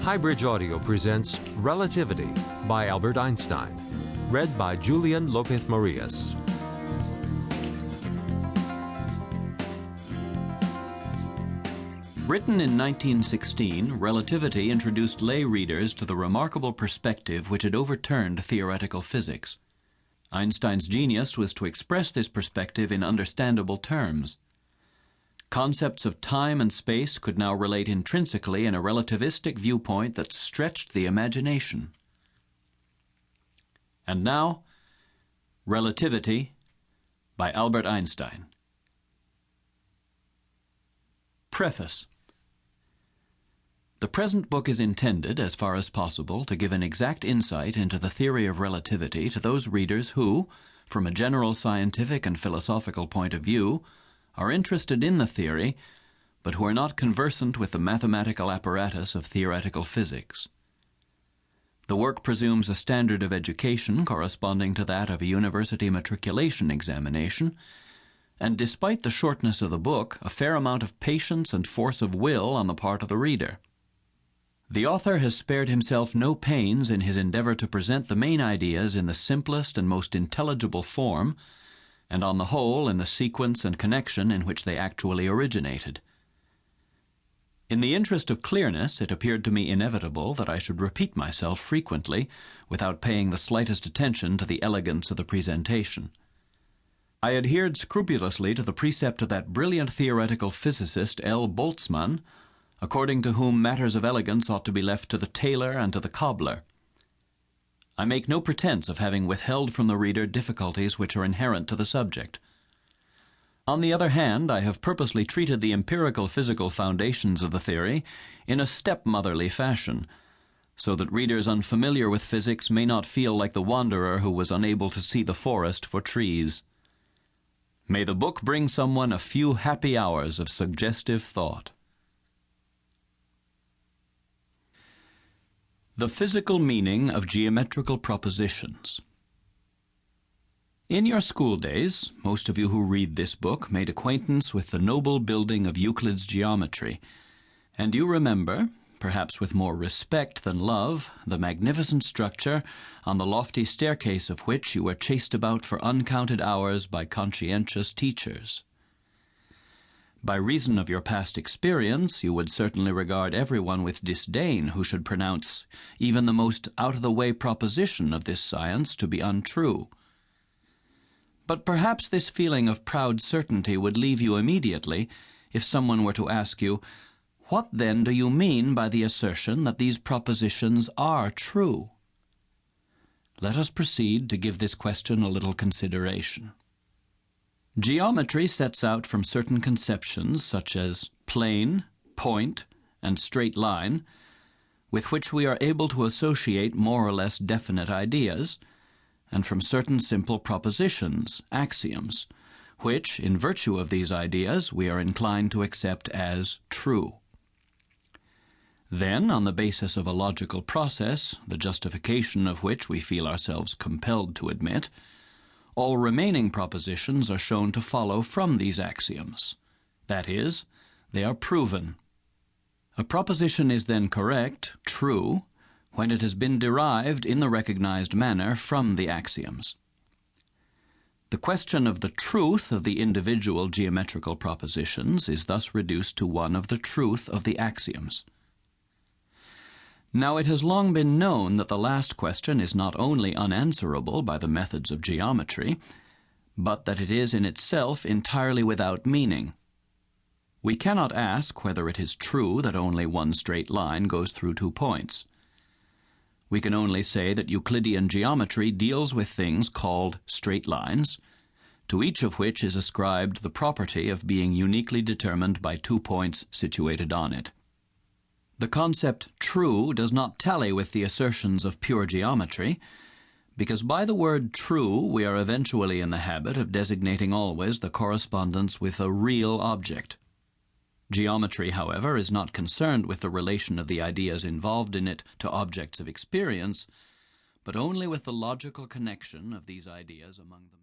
HighBridge Audio presents Relativity by Albert Einstein, read by Julian Lopez-Morillas. Written in 1916, Relativity introduced lay readers to the remarkable perspective which had overturned theoretical physics. Einstein's genius was to express this perspective in understandable terms. Concepts of time and space could now relate intrinsically in a relativistic viewpoint that stretched the imagination. And now, Relativity by Albert Einstein. Preface. The present book is intended, as far as possible, to give an exact insight into the theory of relativity to those readers who, from a general scientific and philosophical point of view, are interested in the theory, but who are not conversant with the mathematical apparatus of theoretical physics. The work presumes a standard of education corresponding to that of a university matriculation examination, and despite the shortness of the book, a fair amount of patience and force of will on the part of the reader. The author has spared himself no pains in his endeavor to present the main ideas in the simplest and most intelligible form, and on the whole in the sequence and connection in which they actually originated. In the interest of clearness, it appeared to me inevitable that I should repeat myself frequently without paying the slightest attention to the elegance of the presentation. I adhered scrupulously to the precept of that brilliant theoretical physicist L. Boltzmann, according to whom matters of elegance ought to be left to the tailor and to the cobbler. I make no pretense of having withheld from the reader difficulties which are inherent to the subject. On the other hand, I have purposely treated the empirical physical foundations of the theory in a stepmotherly fashion, so that readers unfamiliar with physics may not feel like the wanderer who was unable to see the forest for trees. May the book bring someone a few happy hours of suggestive thought. The physical meaning of geometrical propositions. In your school days, most of you who read this book made acquaintance with the noble building of Euclid's geometry, and you remember, perhaps with more respect than love, the magnificent structure on the lofty staircase of which you were chased about for uncounted hours by conscientious teachers. By reason of your past experience, you would certainly regard everyone with disdain who should pronounce even the most out-of-the-way proposition of this science to be untrue. But perhaps this feeling of proud certainty would leave you immediately if someone were to ask you, "What then do you mean by the assertion that these propositions are true?" Let us proceed to give this question a little consideration. Geometry sets out from certain conceptions such as plane, point, and straight line, with which we are able to associate more or less definite ideas, and from certain simple propositions, axioms, which, in virtue of these ideas, we are inclined to accept as true. Then, on the basis of a logical process, the justification of which we feel ourselves compelled to admit, all remaining propositions are shown to follow from these axioms. That is, they are proven. A proposition is then correct, true, when it has been derived in the recognized manner from the axioms. The question of the truth of the individual geometrical propositions is thus reduced to one of the truth of the axioms. Now, it has long been known that the last question is not only unanswerable by the methods of geometry, but that it is in itself entirely without meaning. We cannot ask whether it is true that only one straight line goes through 2 points. We can only say that Euclidean geometry deals with things called straight lines, to each of which is ascribed the property of being uniquely determined by 2 points situated on it. The concept true does not tally with the assertions of pure geometry, because by the word true we are eventually in the habit of designating always the correspondence with a real object. Geometry, however, is not concerned with the relation of the ideas involved in it to objects of experience, but only with the logical connection of these ideas among themselves.